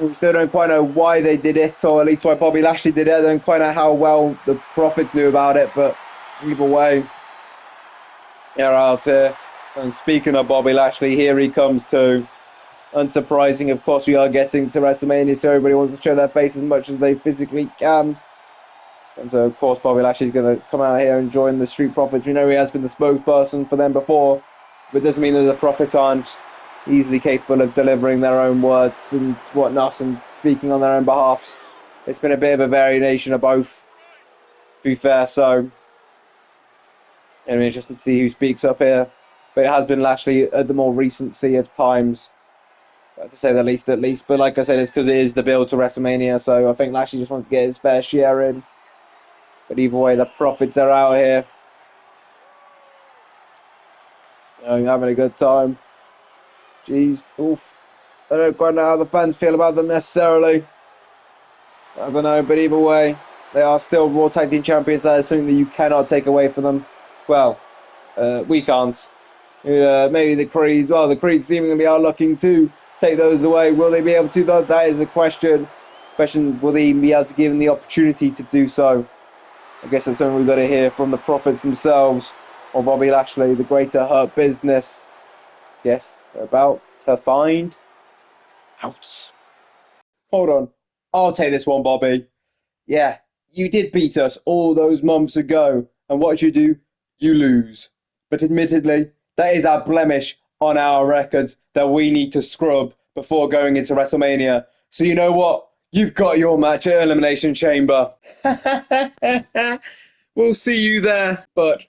We still don't quite know why they did it, or at least why Bobby Lashley did it. I don't quite know how well the Profits knew about it, but either way, they're out here. And speaking of Bobby Lashley, here he comes too. Unsurprising, of course, we are getting to WrestleMania, so everybody wants to show their face as much as they physically can. And so, of course, Bobby Lashley's going to come out here and join the Street Profits. We know he has been the spokesperson for them before, but it doesn't mean that the Profits aren't easily capable of delivering their own words and whatnot and speaking on their own behalfs. It's been a bit of a variation of both, to be fair, so it'll be interesting to see who speaks up here. But it has been Lashley at the more recency of times, to say the least, at least. But like I said, it's because it is the build to WrestleMania, so I think Lashley just wants to get his fair share in. But either way, the Profits are out here. Having a good time. Jeez, oof. I don't quite know how the fans feel about them necessarily. I don't know, but either way, they are still Raw Tag Team Champions. That is something that you cannot take away from them. Well, we can't. Maybe the Creed, well, the Creed seemingly are looking to take those away. Will they be able to, though? That is the question. Will they be able to give them the opportunity to do so? I guess that's something we've got to hear from the Profits themselves, or Bobby Lashley, the greater Hurt Business. Yes, they're about to find out. Hold on. I'll take this one, Bobby. Yeah, you did beat us all those months ago. And what you do? You lose. But admittedly, that is our blemish on our records that we need to scrub before going into WrestleMania. So you know what? You've got your match at Elimination Chamber. We'll see you there. But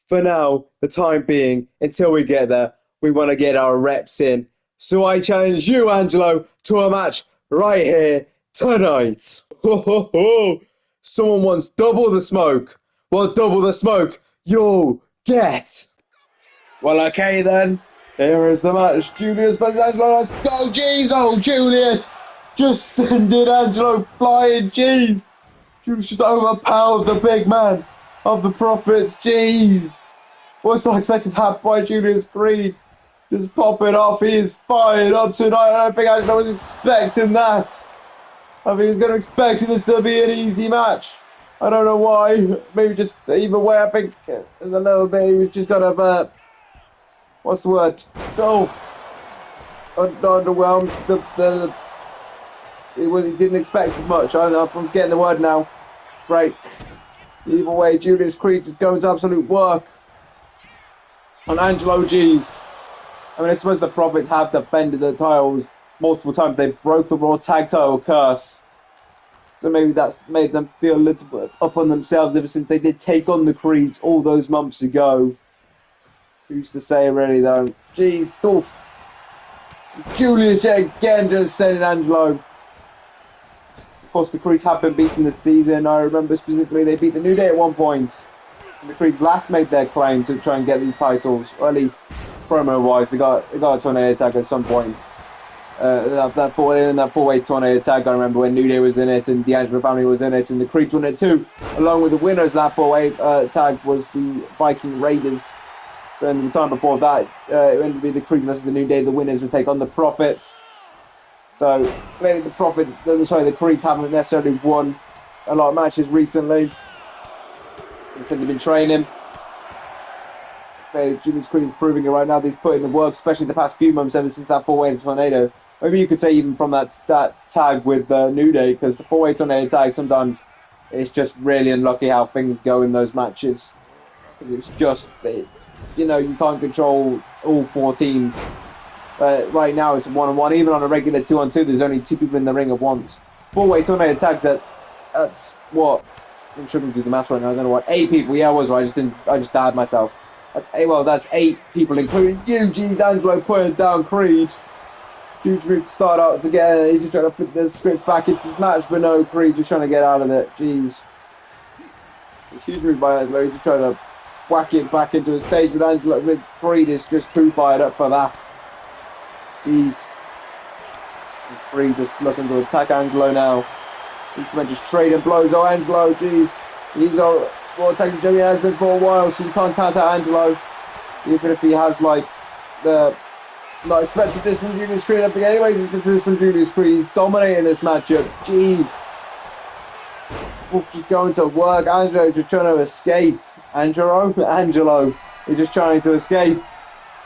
for now, the time being, until we get there, we want to get our reps in. So I challenge you, Angelo, to a match right here tonight. Ho ho ho! Someone wants double the smoke. Well, double the smoke you'll get. Well, okay then. Here is the match. Julius versus Angelo. Let's go, jeez! Oh, Julius! Just sending Angelo flying, jeez! Julius just overpowered the big man of the Prophets, jeez! What's not expected to happen by Julius Creed? Just popping off. He is fired up tonight. I don't think Angelo was expecting that. I think he's going to expect this to be an easy match. I don't know why. Maybe just either way. I think a little bit he was just going to what's the word? Oh, underwhelmed. He didn't expect as much. I don't know. I'm getting the word now. Great. Either way, Julius Creed just going to absolute work on Angelo G's. I mean, I suppose the Prophets have defended the titles multiple times. They broke the Raw Tag Title curse. So maybe that's made them feel a little bit up on themselves ever since they did take on the Creeds all those months ago. Who's to say, really, though? Jeez, oof. Julius again just sending Angelo. Of course, the Creeds have been beaten this season. I remember specifically they beat the New Day at one point. And the Creeds last made their claim to try and get these titles, or at least promo-wise, they got a tornado tag at some point. That four-way tornado tag, I remember when New Day was in it and the Angelo family was in it, and the Creeds won it too. Along with the winners of that four-way tag was the Viking Raiders. And the time before that, it would be the Creeds versus the New Day. The winners would take on the Prophets. So maybe the Creeds haven't necessarily won a lot of matches recently. They've been training. Julius Creed is proving it right now. He's putting the work, especially the past few months ever since that four-way tornado. Maybe you could say even from that tag with New Day, because the four-way tornado tag sometimes it's just really unlucky how things go in those matches. It's just you can't control all four teams. Right now it's 1-on-1. Even on a regular 2-on-2, there's only two people in the ring at once. Four-way tornado tags. That's what. I shouldn't do the math right now. I don't know what. 8 people. Yeah, I was right. I just died myself. That's 8 people, including you. Jeez, Angelo putting down Creed. Huge move to start out to get. He's just trying to flip the script back into this match, but no, Creed just trying to get out of it. Jeez. It's a huge move by Angelo. He's just trying to whack it back into a stage with Angelo. With Creed is just too fired up for that. Jeez. And Creed just looking to attack Angelo now. He's just trading blows. Oh, Angelo, jeez. He's all Raw Tag Team Champion has been for a while, so you can't counter Angelo. Even if he has not expected this from Julius Creed. Anyways, he's expected this from Julius Creed. He's dominating this matchup. Jeez. Wolf just going to work. Angelo just trying to escape. Angelo. He's just trying to escape.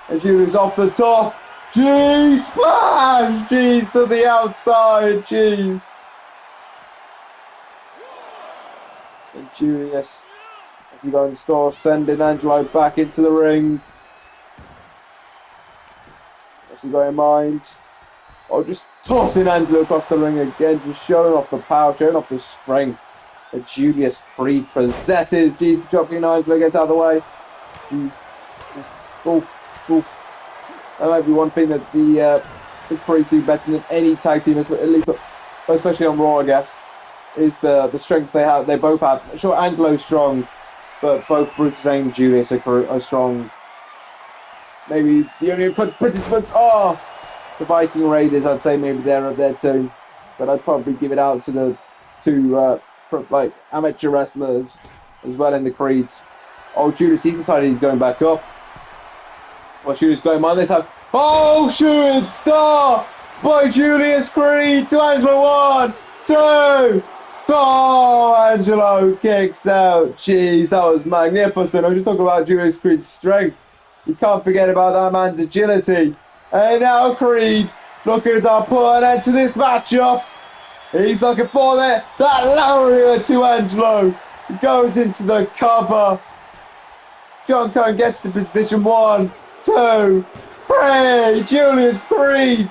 And Julius off the top. Jeez, splash! Jeez, to the outside. Jeez. And Julius, as he goes in the store, sending Angelo back into the ring. What's he got in mind? Oh, just tossing Angelo across the ring again, just showing off the power, showing off the strength that Julius Creed possesses. Jeez, the jockey Angelo gets out of the way. Jeez. Oof, oof. That might be one thing that the Creed do better than any tag team, at least, especially on Raw, I guess, is the strength they have. They both have. Sure, Angelo's strong, but both Brutus and Julius are strong. Maybe the only participants are the Viking Raiders. I'd say maybe they're up there too, but I'd probably give it out to the two amateur wrestlers as well in the Creeds. Oh, Julius, he decided he's going back up. Well, Julius going on this time. Oh, shooting star by Julius Creed to Angelo. 1, 2. Oh, Angelo kicks out. Jeez, that was magnificent. I was just talking about Julius Creed's strength. You can't forget about that man's agility. And now Creed looking to put an end to this matchup. He's looking for that lariat to Angelo. He goes into the cover. John Cone gets the position. 1, 2, 3. Julius Creed.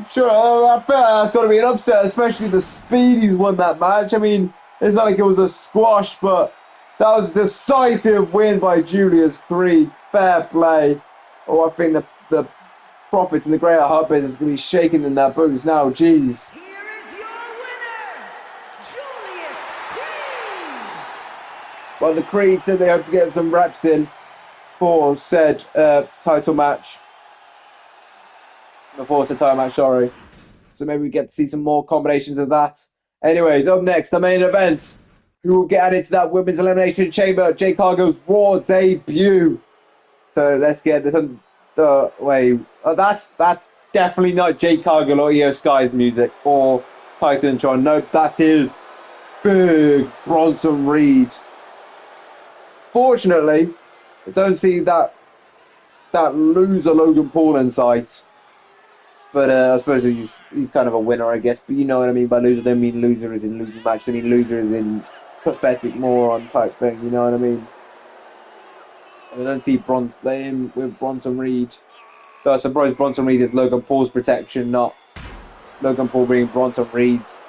Sure, I feel like that's got to be an upset, especially the speed he's won that match. I mean, it's not like it was a squash, but that was a decisive win by Julius Creed. Fair play. Oh, I think the profits in the greater heart business going to be shaking in their boots now. Jeez. Here is your winner, Julius Creed. Well, the Creed said they hope to get some reps in for said title match. Before said title match, sorry. So maybe we get to see some more combinations of that. Anyways, up next, the main event. Who will get added to that Women's Elimination Chamber? Jade Cargill's Raw debut. So let's get this on the way. That's definitely not Jade Cargill or Io Sky's music or Titantron. Nope, that is big Bronson Reed. Fortunately, I don't see that loser Logan Paul in sight. But I suppose he's kind of a winner, I guess. But you know what I mean by loser. I don't mean loser as in losing match. I mean loser as in pathetic moron type thing. You know what I mean? I don't see him with Bronson Reed. So I suppose Bronson Reed is Logan Paul's protection, not Logan Paul being Bronson Reed's.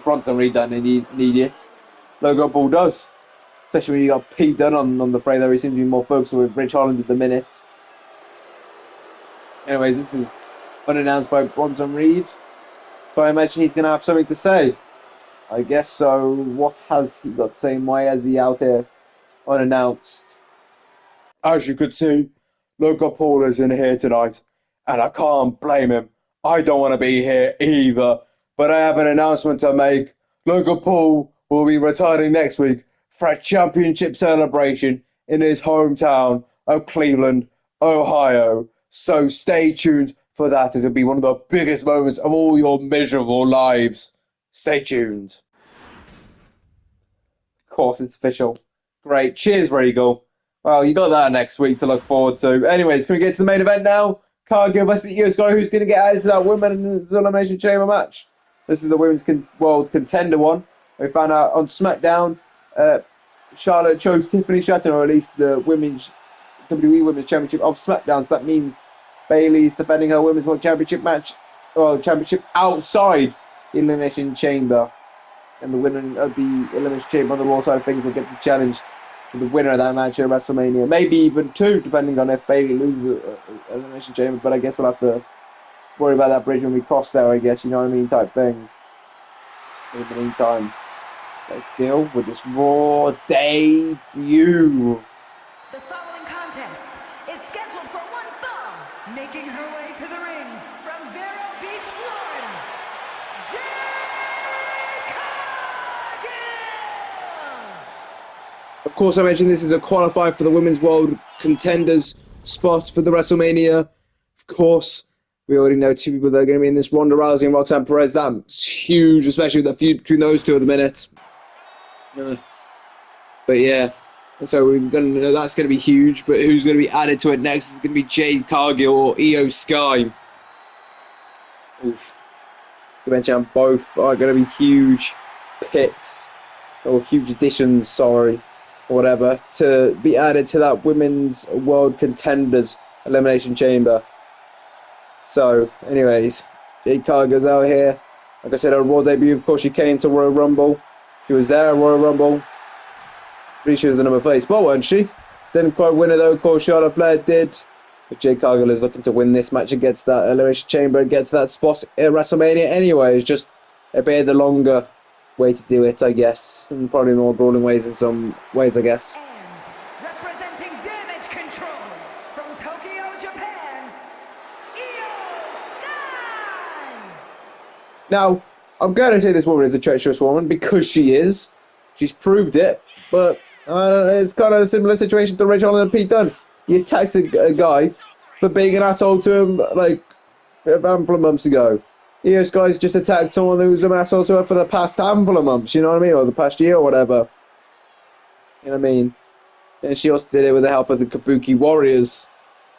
Bronson Reed doesn't need it. Logan Paul does. Especially when you got Pete Dunne on the fray there. He seems to be more focused with Rich Holland at the minute. Anyways, this is unannounced by Bronson Reed. So I imagine he's going to have something to say. I guess so. What has he got to say? Why is he out here unannounced? As you could see, Logan Paul is in here tonight. And I can't blame him. I don't want to be here either. But I have an announcement to make. Logan Paul will be returning next week for a championship celebration in his hometown of Cleveland, Ohio. So stay tuned for that, as it'll be one of the biggest moments of all your miserable lives. Stay tuned. Of course, it's official. Great. Cheers, Regal. Well, you got that next week to look forward to. Anyways, can we get to the main event now? Cargill versus Io Sky. Who's going to get added to that Women's Elimination Chamber match? This is the Women's World Contender one. We found out on SmackDown, Charlotte chose Tiffany Stratton, or at least the WWE Women's Championship of SmackDown. So that means Bayley's defending her Women's World Championship match, or championship outside the Elimination Chamber. And the winner of the Elimination Chamber on the Raw side of things will get the challenge for the winner of that match at WrestleMania. Maybe even two, depending on if Bayley loses the Elimination Chamber. But I guess we'll have to worry about that bridge when we cross there, I guess. You know what I mean? Type thing. In the meantime, let's deal with this Raw debut. The following contest is scheduled for one fall, making her way to the ring from Vero Beach, Florida, Jade Cargill! Of course, I mentioned this is a qualifier for the Women's World Contenders spot for the WrestleMania. Of course, we already know two people that are going to be in this, Ronda Rousey and Roxanne Perez. That's huge, especially with the feud between those two at the minute. But yeah, so that's going to be huge. But who's going to be added to it next is going to be Jade Cargill or Io Sky. Oof. I mention both are going to be huge picks, or huge additions, sorry, or whatever, to be added to that Women's World Contenders Elimination Chamber. So, anyways, Jade Cargill's out here. Like I said, her Raw debut, of course, she came to Royal Rumble. She was there at Royal Rumble. She was the number 30 spot, wasn't she? Didn't quite win it though, of course, Charlotte Flair did. But Jade Cargill is looking to win this match and get to that Elimination Chamber and get to that spot at WrestleMania anyway. It's just a bit of the longer way to do it, I guess. And probably more brawling ways in some ways, I guess. And representing Damage Control from Tokyo, Japan, Io Sky! Now, I'm going to say this woman is a treacherous woman because she is. She's proved it. But it's kind of a similar situation to Rich Holland and Pete Dunne. He attacks a guy for being an asshole to him like a handful of months ago. Io Sky's just attacked someone who's an asshole to her for the past handful of months, you know what I mean? Or the past year or whatever. You know what I mean? And she also did it with the help of the Kabuki Warriors.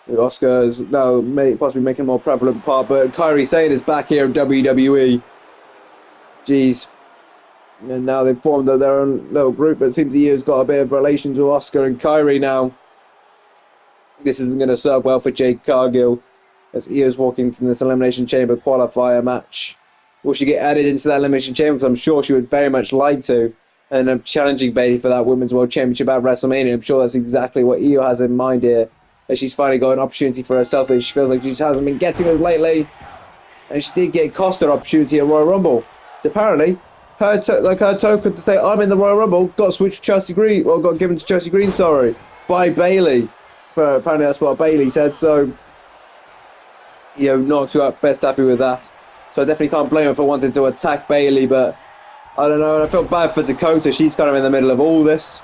Asuka is now possibly making a more prevalent part, but Kairi Sane is back here in WWE. Jeez. And now they've formed their own little group, but it seems Io's got a bit of relations with Asuka and Kairi now. This isn't going to serve well for Jade Cargill, as Io's walking into this Elimination Chamber qualifier match. Will she get added into that Elimination Chamber? Because I'm sure she would very much like to. And I'm challenging Bayley for that Women's World Championship at WrestleMania. I'm sure that's exactly what Io has in mind here. that she's finally got an opportunity for herself that she feels like she just hasn't been getting as lately. And she did get cost an opportunity at Royal Rumble. So apparently, her token to say I'm in the Royal Rumble got switched to Chelsea Green, or got given to Chelsea Green, sorry, by Bayley. Apparently that's what Bayley said. So, not too best happy with that. So I definitely can't blame her for wanting to attack Bayley, but I don't know, and I felt bad for Dakota. She's kind of in the middle of all this.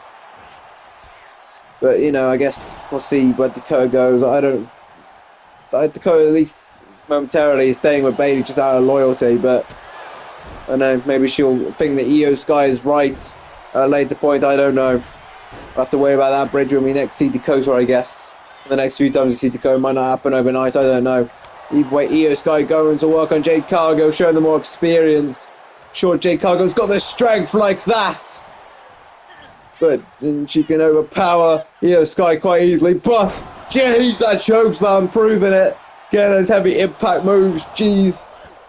But, I guess we'll see where Dakota goes. Dakota, at least momentarily, is staying with Bayley just out of loyalty, but I don't know, maybe she'll think that Io Sky is right at a later point. I don't know. I'll have to worry about that bridge when we next see Dakota, I guess. The next few times we see Dakota might not happen overnight, I don't know. Either way, Io Sky going to work on Jade Cargill, showing them more experience. Sure, Jade Cargill's got the strength like that, but she can overpower Io Sky quite easily. But, jeez, that chokeslam, proving it. Getting those heavy impact moves, jeez.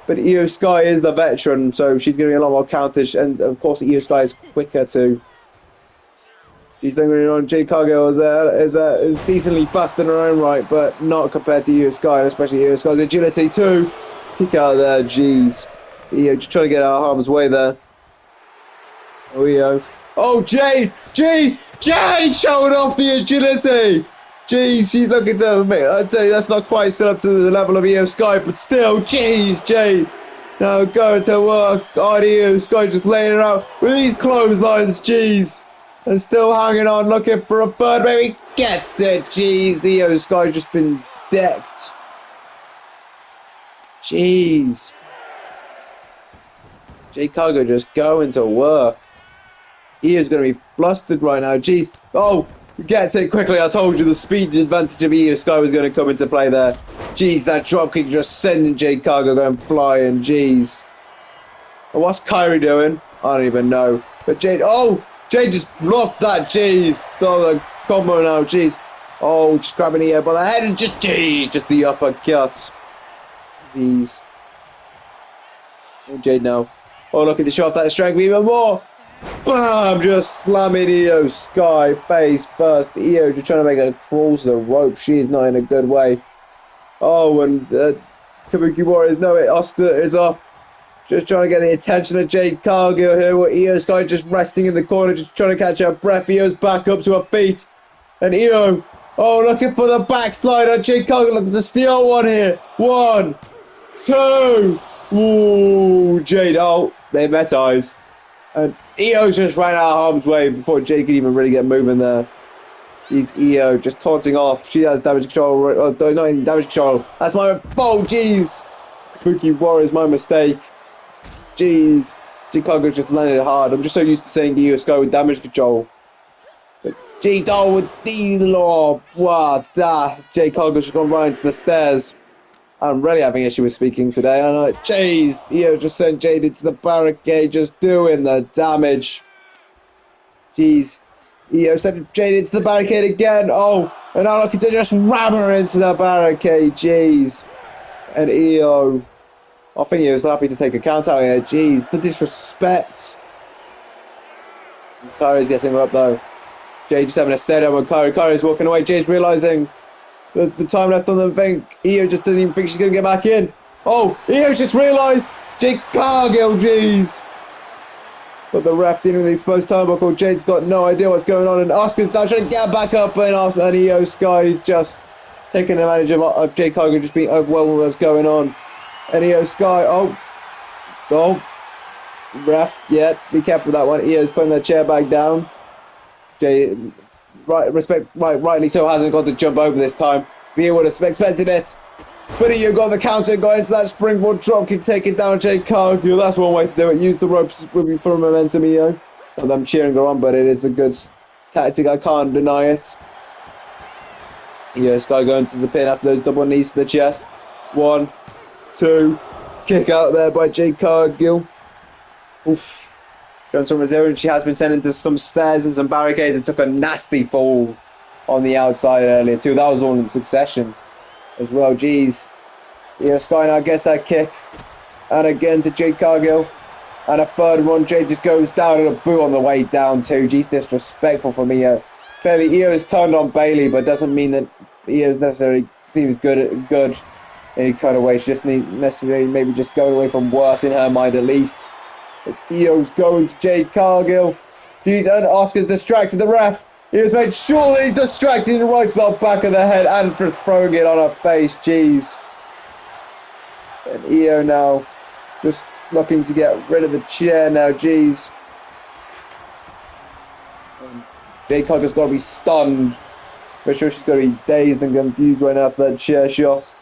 But Io Sky is the veteran, so she's getting a lot more counters, and of course Io Sky is quicker too. She's doing it on Jade Cargill is decently fast in her own right, but not compared to Io Sky, and especially Io Sky's agility too. Kick out there, jeez. Io just trying to get out of harm's way there. Oh, Io. Oh, Jade! Jeez! Jade showing off the agility! Jeez, she's looking to me. I tell you, that's not quite still up to the level of Io Sky, but still, jeez, Jade. Now going to work on Io Sky, just laying it out with these clotheslines, jeez. And still hanging on, looking for a third, maybe gets it, jeez. Io Sky just been decked. Jeez. Jade Cargill just going to work. Io's going to be flustered right now, jeez. Oh! Gets it quickly. I told you the speed advantage of Io Sky was going to come into play there. Jeez, that dropkick just sending Jade Cargill going flying. Jeez. And what's Kyrie doing? I don't even know. But Jade, Jade just blocked that. Jeez. Oh, the combo now. Jeez. Oh, just grabbing Io by the head and just the uppercut. Jeez. And Jade now. Oh, look at the shot that strength even more. Bam! Just slamming Io Sky face first. Io just trying to make her crawl to the rope. She is not in a good way. Oh, and Kabuki Warriors know it. Oscar is off. Just trying to get the attention of Jade Cargill here with Io Sky just resting in the corner, just trying to catch her breath. Io's back up to her feet. And Io, looking for the backslider. Jade Cargill looking to steal one here. 1, 2. Ooh, Jade. Oh, they met eyes. And Io just ran out of harm's way before Jade could even really get moving there. She's Io just taunting off. She has damage control. Oh, not even damage control. That's my fault. Jeez. Kabuki Warriors, my mistake. Jeez. Jade Cargill's just landed hard. I'm just so used to seeing Io Sky with damage control. But jeez, with the law. Wow, Jade Cargill's just gone right into the stairs. I'm really having issue with speaking today. I know. Jeez, Io just sent Jade into the barricade, just doing the damage. Jeez. Io sent Jade into the barricade again. Oh, and now looking to just ram her into the barricade. Jeez. And Io. I think Io's happy to take a count out here. Jeez, the disrespect. Kyrie's getting her up though. Jade just having a stare down with Kyrie. Kyrie's walking away. Jade's realising the time left on them thing. Io just doesn't even think she's going to get back in. Oh, Io's just realised. Jade Cargill, jeez. But the ref dealing with the exposed turnbuckle. Jade's got no idea what's going on. And Oscar's now trying to get back up. And Io Sky is just taking advantage of Jade Cargill just being overwhelmed with what's going on. And Io Sky, ref, yeah, be careful with that one. Io's putting the chair back down. Jade, rightly so, hasn't got to jump over this time. So Io would have expected it. But Io got the counter, got into that springboard dropkick, taking down Jade Cargill. That's one way to do it. Use the ropes with you for momentum, Io. And I'm cheering her on, but it is a good tactic. I can't deny it. Io Sky going to the pin after those double knees to the chest. 1, 2. Kick out there by Jade Cargill. Oof. Going to resilience. She has been sent into some stairs and some barricades and took a nasty fall on the outside earlier too. That was all in succession as well. Jeez. Io Sky now gets that kick. And again to Jade Cargill. And a third one. Jade just goes down and a boot on the way down too. Jeez, disrespectful from Io. Clearly Io has turned on Bayley, but doesn't mean that Io's necessarily seems good in any kind of way. She just need necessarily maybe just going away from worse in her mind at least. It's Io's going to Jade Cargill. Jeez, and Oscar's distracted the ref. Io's made sure that he's distracted and right to the back of the head and just throwing it on her face. Jeez. And Io now just looking to get rid of the chair now. Jeez. Jade Cargill's got to be stunned. For sure she's got to be dazed and confused right now after that chair shot.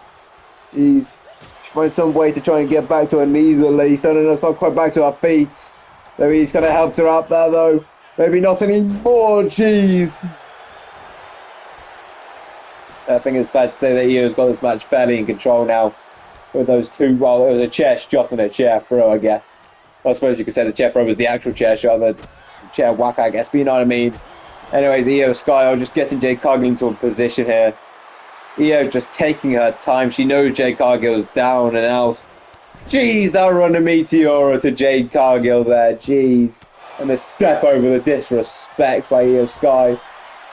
Jeez. She finds some way to try and get back to her knees at least. Oh no, it's not quite back to her feet. Maybe he's going to help her out there though. Maybe not anymore. Jeez. I think it's fair to say that Io's got this match fairly in control now. With those two, well, it was a chair shot and a chair throw, I guess. I suppose you could say the chair throw was the actual chair shot, the chair whack, I guess, but you know what I mean. Anyways, Io Sky just getting Jade Cargill into a position here. Io just taking her time. She knows Jade Cargill's down and out. Jeez, that run of Meteora to Jade Cargill there. Jeez. And the step over the disrespect by Io Sky.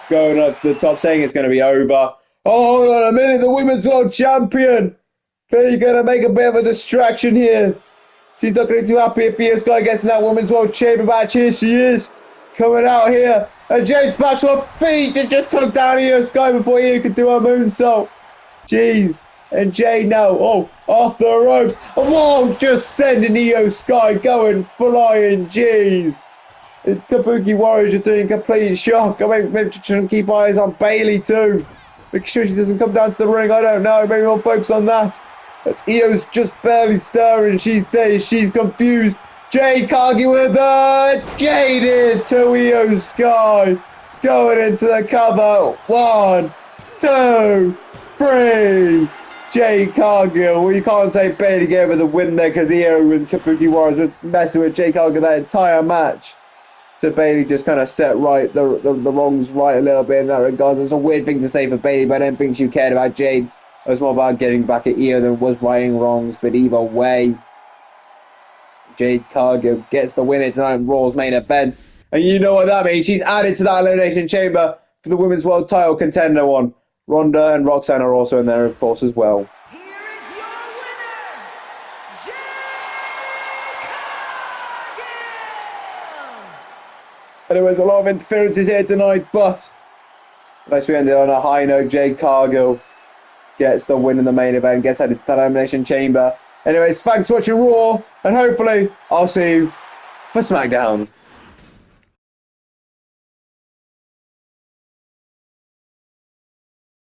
Going up to the top, saying it's going to be over. Oh, hold on a minute. The Women's World Champion. Clearly going to make a bit of a distraction here. She's not going to be too happy if Io Sky gets in that Women's World Chamber match. Here she is. Coming out here. And Jade's back to her feet and just took down Io Sky before Io could do her moonsault. Jeez. And Jade now, off the ropes. Whoa, just sending Io Sky going flying. Jeez. Kabuki Warriors just doing complete shock. I mean, maybe trying to keep eyes on Bayley too. Make sure she doesn't come down to the ring. I don't know. Maybe we'll focus on that. That's Io's just barely stirring. She's dazed. She's confused. Jade Cargill with the jaded to Io Sky. Going into the cover. 1, 2, 3. Jade Cargill. Well, you can't say Bayley gave her the win there because Io and Kabuki Warriors were messing with Jade Cargill that entire match. So Bayley just kind of set right the wrongs right a little bit in that regard. It's a weird thing to say for Bayley, but I don't think she cared about Jade. It was more about getting back at Io than it was righting wrongs. But either way, Jade Cargill gets the winner tonight in Raw's main event. And you know what that means. She's added to that Elimination Chamber for the Women's World Title Contender one. Ronda and Roxanne are also in there, of course, as well. Here is your winner, Jade Cargill! Anyways, a lot of interferences here tonight, but unless we ended on a high note, Jade Cargill gets the win in the main event, gets headed to that Elimination Chamber. Anyways, thanks for watching Raw, and hopefully I'll see you for SmackDown.